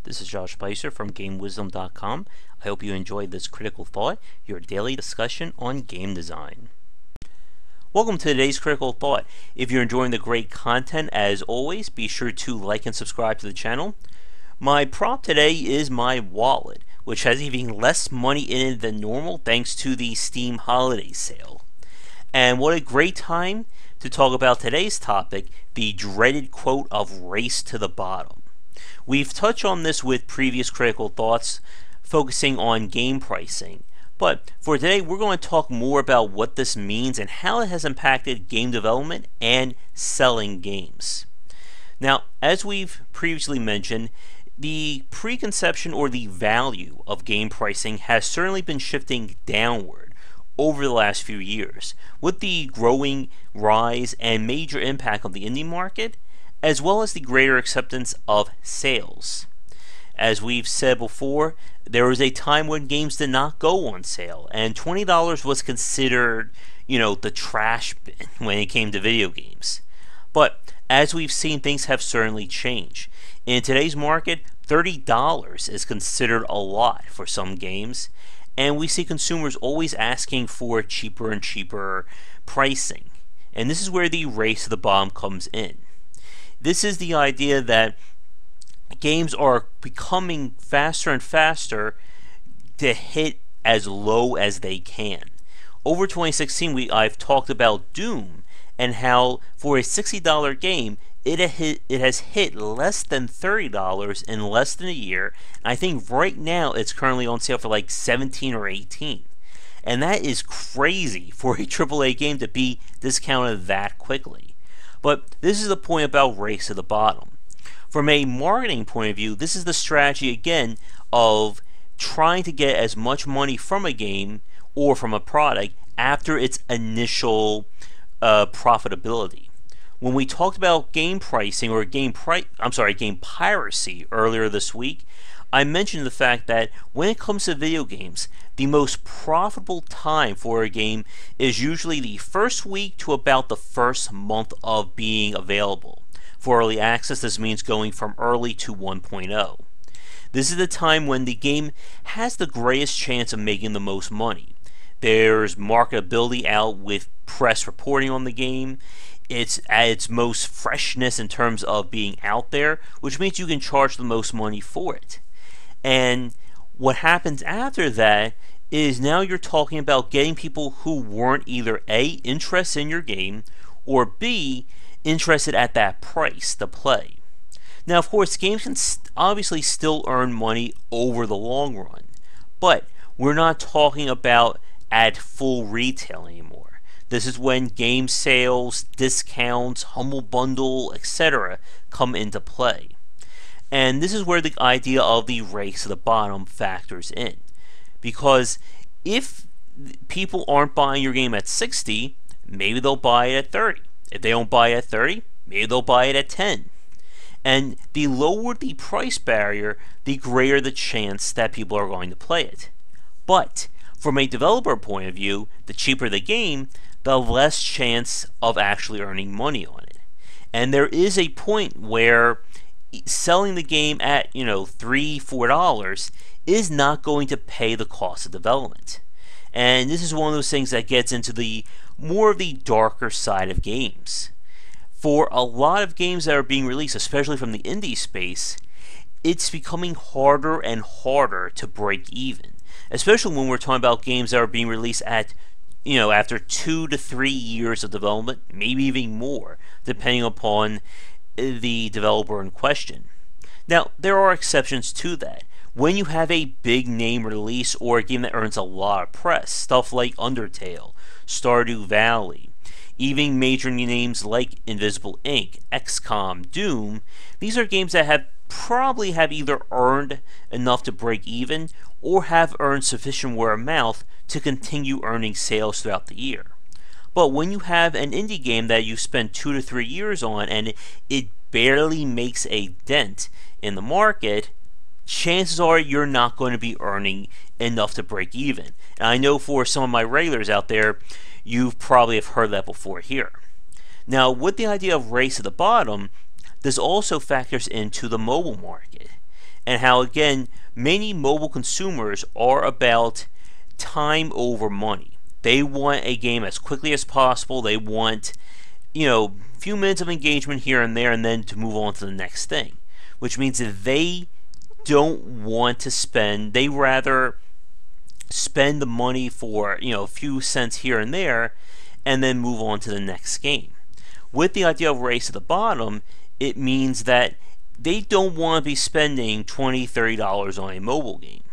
This is Josh Bycer from GameWisdom.com. I hope you enjoyed this Critical Thought, your daily discussion on game design. Welcome to today's Critical Thought. If you're enjoying the great content, as always, be sure to like and subscribe to the channel. My prop today is my wallet, which has even less money in it than normal thanks to the Steam holiday sale. And what a great time to talk about today's topic, the dreaded quote of race to the bottom. We've touched on this with previous Critical Thoughts, focusing on game pricing. But for today, we're going to talk more about what this means and how it has impacted game development and selling games. Now, as we've previously mentioned, the preconception or the value of game pricing has certainly been shifting downward over the last few years, with the growing rise and major impact of the indie market, as well as the greater acceptance of sales. As we've said before, there was a time when games did not go on sale, and $20 was considered, the trash bin when it came to video games. But as we've seen, things have certainly changed. In today's market, $30 is considered a lot for some games, and we see consumers always asking for cheaper and cheaper pricing. And this is where the race to the bottom comes in. This is the idea that games are becoming faster and faster to hit as low as they can. Over 2016, I've talked about Doom and how for a $60 game, it has hit less than $30 in less than a year. And I think right now it's currently on sale for like $17 or $18. And that is crazy for a AAA game to be discounted that quickly. But this is the point about race to the bottom. From a marketing point of view, this is the strategy again of trying to get as much money from a game or from a product after its initial profitability. When we talked about game pricing or game piracy earlier this week, I mentioned the fact that when it comes to video games, the most profitable time for a game is usually the first week to about the first month of being available. For early access, this means going from early to 1.0. This is the time when the game has the greatest chance of making the most money. There's marketability out with press reporting on the game. It's at its most freshness in terms of being out there, which means you can charge the most money for it. And what happens after that is now you're talking about getting people who weren't either A, interested in your game, or B, interested at that price to play. Now, of course, games can obviously still earn money over the long run, but we're not talking about at full retail anymore. This is when game sales, discounts, humble bundle, etc. come into play. And this is where the idea of the race to the bottom factors in. Because if people aren't buying your game at 60, maybe they'll buy it at 30. If they don't buy it at 30, maybe they'll buy it at 10. And the lower the price barrier, the greater the chance that people are going to play it. But from a developer point of view, the cheaper the game, the less chance of actually earning money on it. And there is a point where selling the game at, $3, $4 is not going to pay the cost of development. And this is one of those things that gets into the more of the darker side of games. For a lot of games that are being released, especially from the indie space, it's becoming harder and harder to break even. Especially when we're talking about games that are being released at after 2 to 3 years of development, maybe even more, depending upon the developer in question. Now, there are exceptions to that. When you have a big name release or a game that earns a lot of press, stuff like Undertale, Stardew Valley, even major names like Invisible Ink, XCOM, Doom, these are games that probably have either earned enough to break even or have earned sufficient word of mouth to continue earning sales throughout the year. But when you have an indie game that you spend 2 to 3 years on and it barely makes a dent in the market, chances are you're not going to be earning enough to break even. And I know for some of my regulars out there, you probably have heard that before here. Now, with the idea of race to the bottom, this also factors into the mobile market. and how, again, many mobile consumers are about time over money. They want a game as quickly as possible. They want, a few minutes of engagement here and there, and then to move on to the next thing, which means that they don't want to spend. They rather spend the money for, a few cents here and there, and then move on to the next game. With the idea of race to the bottom, it means that they don't want to be spending $20, $30 on a mobile game.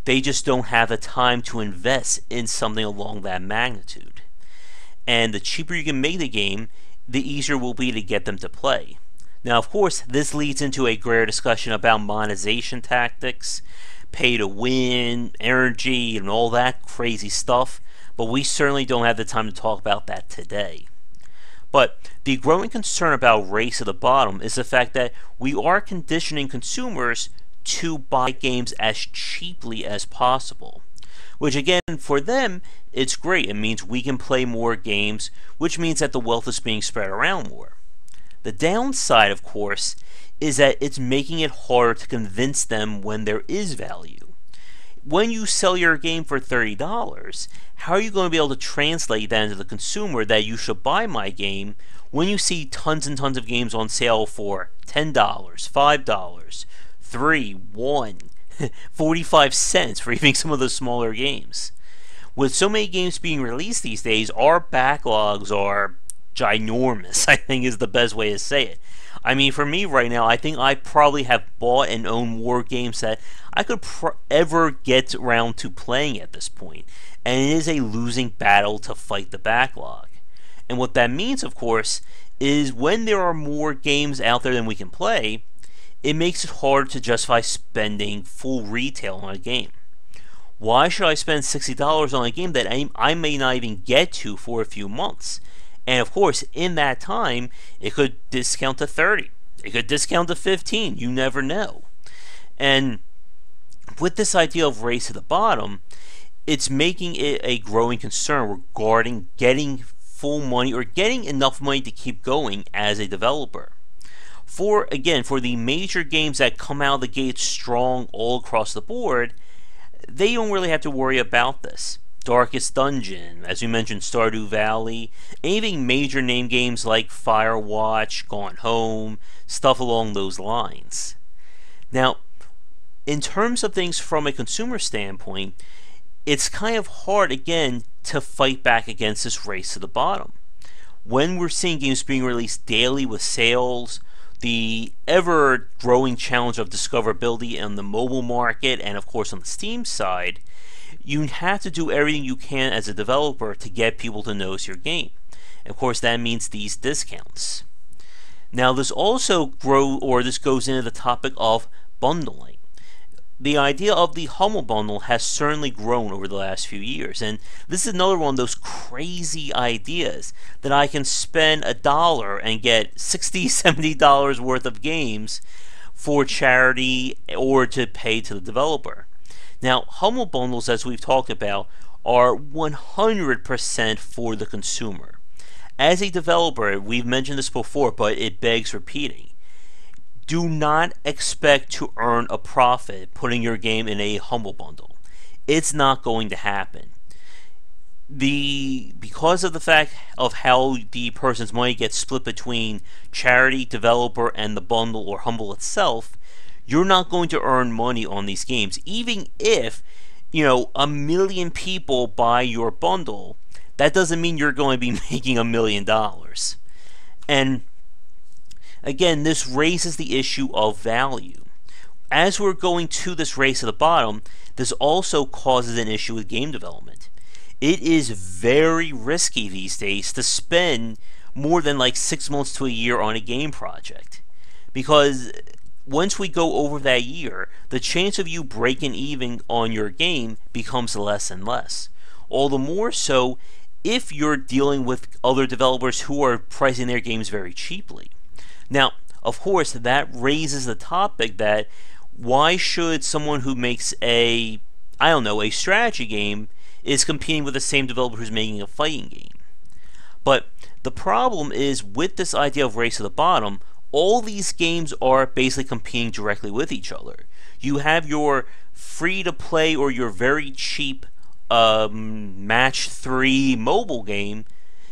They just don't have the time to invest in something along that magnitude. And the cheaper you can make the game, the easier it will be to get them to play. Now, of course, this leads into a greater discussion about monetization tactics, pay to win, energy, and all that crazy stuff, but we certainly don't have the time to talk about that today. But the growing concern about race to the bottom is the fact that we are conditioning consumers to buy games as cheaply as possible. Which, again, for them, it's great. It means we can play more games, which means that the wealth is being spread around more. The downside, of course, is that it's making it harder to convince them when there is value. When you sell your game for $30, how are you going to be able to translate that into the consumer that you should buy my game when you see tons and tons of games on sale for $10, $5, $3, $1, 45 cents for even some of the smaller games? With so many games being released these days, our backlogs are ginormous, I think is the best way to say it. I mean, for me right now, I think I probably have bought and owned more games that I could ever get around to playing at this point. And it is a losing battle to fight the backlog. And what that means, of course, is when there are more games out there than we can play, it makes it hard to justify spending full retail on a game. Why should I spend $60 on a game that I may not even get to for a few months? And of course, in that time, it could discount to 30. It could discount to 15. You never know. And with this idea of race to the bottom, it's making it a growing concern regarding getting full money or getting enough money to keep going as a developer. For the major games that come out of the gate strong all across the board, they don't really have to worry about this. Darkest Dungeon, as we mentioned, Stardew Valley, anything major name games like Firewatch, Gone Home, stuff along those lines. Now, in terms of things from a consumer standpoint, it's kind of hard, again, to fight back against this race to the bottom. When we're seeing games being released daily with sales, the ever-growing challenge of discoverability in the mobile market, and of course on the Steam side, you have to do everything you can as a developer to get people to notice your game. And of course, that means these discounts. Now, this goes into the topic of bundling. The idea of the Humble Bundle has certainly grown over the last few years, and this is another one of those crazy ideas that I can spend $1 and get $60, $70 worth of games for charity or to pay to the developer. Now, Humble Bundles, as we've talked about, are 100% for the consumer. As a developer, we've mentioned this before, but it begs repeating. Do not expect to earn a profit putting your game in a Humble Bundle. It's not going to happen. Because of the fact of how the person's money gets split between charity, developer, and the bundle or Humble itself, you're not going to earn money on these games. Even if, 1 million people buy your bundle, that doesn't mean you're going to be making $1 million. And again, this raises the issue of value. As we're going to this race to the bottom, this also causes an issue with game development. It is very risky these days to spend more than like 6 months to a year on a game project, because once we go over that year, the chance of you breaking even on your game becomes less and less. All the more so if you're dealing with other developers who are pricing their games very cheaply. Now, of course, that raises the topic that why should someone who makes a strategy game is competing with the same developer who's making a fighting game? But the problem is, with this idea of race to the bottom, all these games are basically competing directly with each other. You have your free-to-play or your very cheap Match 3 mobile game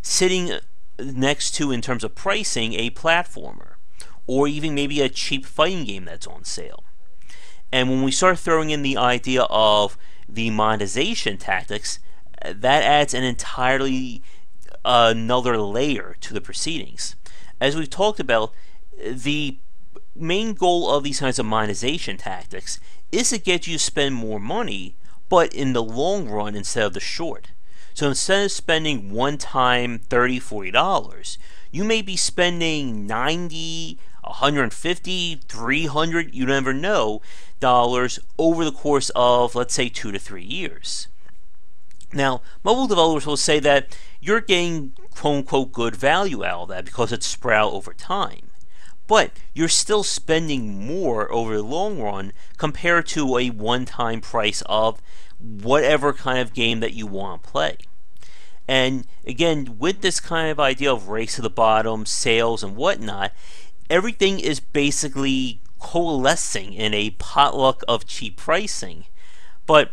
sitting next to, in terms of pricing, a platformer, or even maybe a cheap fighting game that's on sale. And when we start throwing in the idea of the monetization tactics, that adds an entirely another layer to the proceedings. As we've talked about, the main goal of these kinds of monetization tactics is to get you to spend more money, but in the long run instead of the short. So instead of spending one time $30, $40, you may be spending $90, $150, $300, you never know, dollars over the course of, let's say, 2 to 3 years. Now, mobile developers will say that you're getting quote-unquote good value out of that because it's spread out over time. But you're still spending more over the long run compared to a one-time price of whatever kind of game that you want to play. And again, with this kind of idea of race to the bottom, sales and whatnot, everything is basically coalescing in a potluck of cheap pricing. But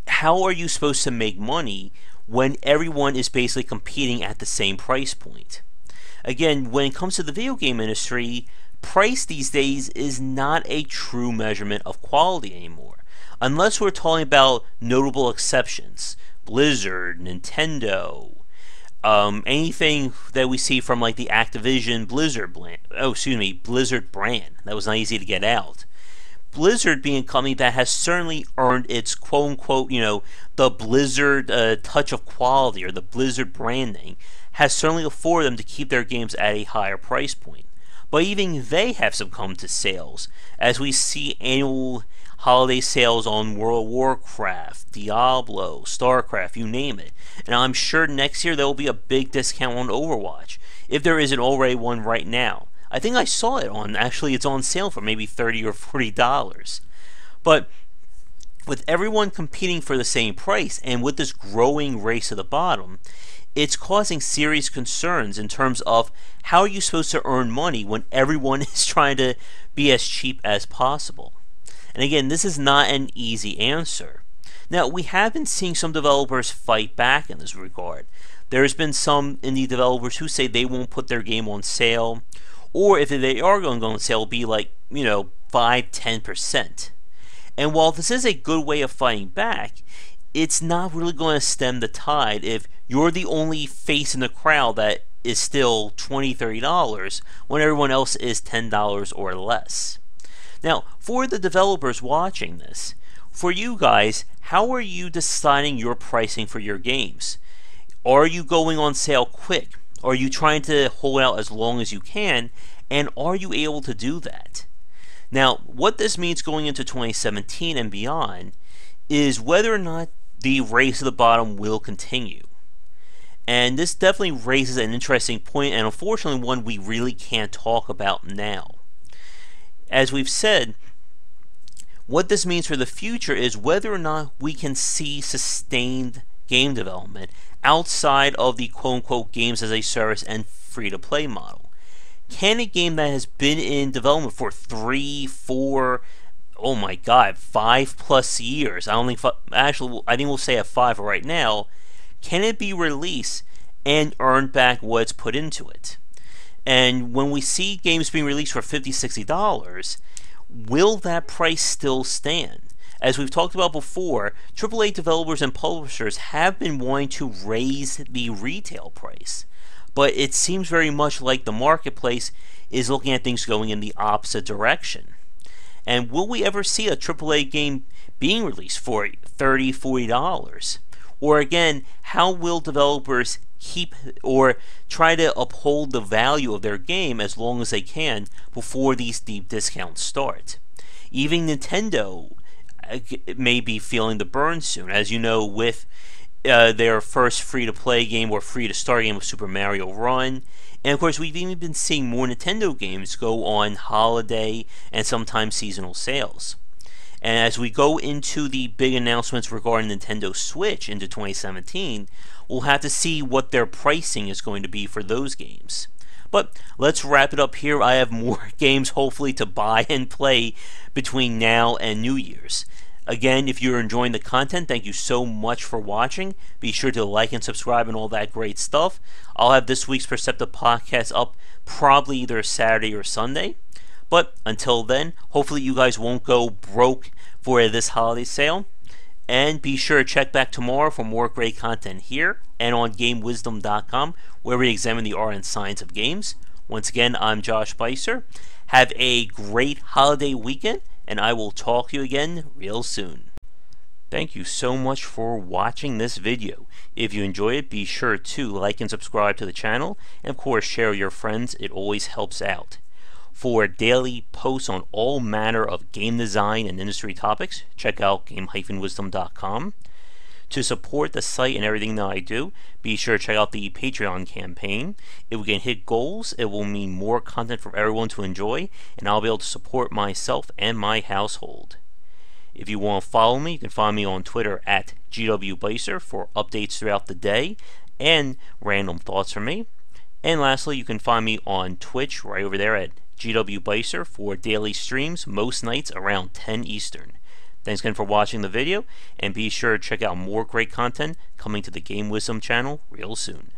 how are you supposed to make money when everyone is basically competing at the same price point? Again, when it comes to the video game industry, price these days is not a true measurement of quality anymore. Unless we're talking about notable exceptions. Blizzard, Nintendo, anything that we see from like the Activision Blizzard Blizzard brand. That was not easy to get out. Blizzard being a company that has certainly earned its quote-unquote, the Blizzard touch of quality, or the Blizzard branding, has certainly afforded them to keep their games at a higher price point. But even they have succumbed to sales, as we see annual holiday sales on World of Warcraft, Diablo, StarCraft, you name it. And I'm sure next year there will be a big discount on Overwatch, if there isn't already one right now. I think I saw it it's on sale for maybe $30 or $40. But with everyone competing for the same price, and with this growing race to the bottom, it's causing serious concerns in terms of how are you supposed to earn money when everyone is trying to be as cheap as possible. And again, this is not an easy answer. Now, we have been seeing some developers fight back in this regard. There's been some indie developers who say they won't put their game on sale, or if they are going to go on sale, it'll be like, 5-10%. And while this is a good way of fighting back, it's not really going to stem the tide if you're the only face in the crowd that is still $20, $30 when everyone else is $10 or less. Now, for the developers watching this, for you guys, how are you deciding your pricing for your games? Are you going on sale quick? Are you trying to hold out as long as you can? And are you able to do that? Now, what this means going into 2017 and beyond is whether or not the race to the bottom will continue. And this definitely raises an interesting point, and unfortunately one we really can't talk about now. As we've said, what this means for the future is whether or not we can see sustained game development outside of the quote-unquote games as a service and free-to-play model. Can a game that has been in development for 3, 4, 5+ years, I think we'll say at 5 right now, can it be released and earn back what's put into it? And when we see games being released for $50, $60, will that price still stand? As we've talked about before, AAA developers and publishers have been wanting to raise the retail price, but it seems very much like the marketplace is looking at things going in the opposite direction. And will we ever see a AAA game being released for $30, $40? Or again, how will developers keep or try to uphold the value of their game as long as they can before these deep discounts start? Even Nintendo may be feeling the burn soon, as you know, with their first free-to-play game or free-to-start game of Super Mario Run. And of course, we've even been seeing more Nintendo games go on holiday and sometimes seasonal sales. And as we go into the big announcements regarding Nintendo Switch into 2017, we'll have to see what their pricing is going to be for those games. But let's wrap it up here. I have more games hopefully to buy and play between now and New Year's. Again, if you're enjoying the content, thank you so much for watching. Be sure to like and subscribe and all that great stuff. I'll have this week's Perceptive Podcast up probably either Saturday or Sunday. But until then, hopefully you guys won't go broke for this holiday sale. And be sure to check back tomorrow for more great content here and on GameWisdom.com, where we examine the art and science of games. Once again, I'm Josh Bycer. Have a great holiday weekend, and I will talk to you again real soon. Thank you so much for watching this video. If you enjoy it, be sure to like and subscribe to the channel, and of course share with your friends. It always helps out. For daily posts on all manner of game design and industry topics, check out game-wisdom.com. To support the site and everything that I do, be sure to check out the Patreon campaign. If we can hit goals, it will mean more content for everyone to enjoy, and I'll be able to support myself and my household. If you want to follow me, you can find me on Twitter at GWBycer for updates throughout the day and random thoughts from me. And lastly, you can find me on Twitch right over there at GWBycer for daily streams most nights around 10 Eastern. Thanks again for watching the video, and be sure to check out more great content coming to the Game Wisdom channel real soon.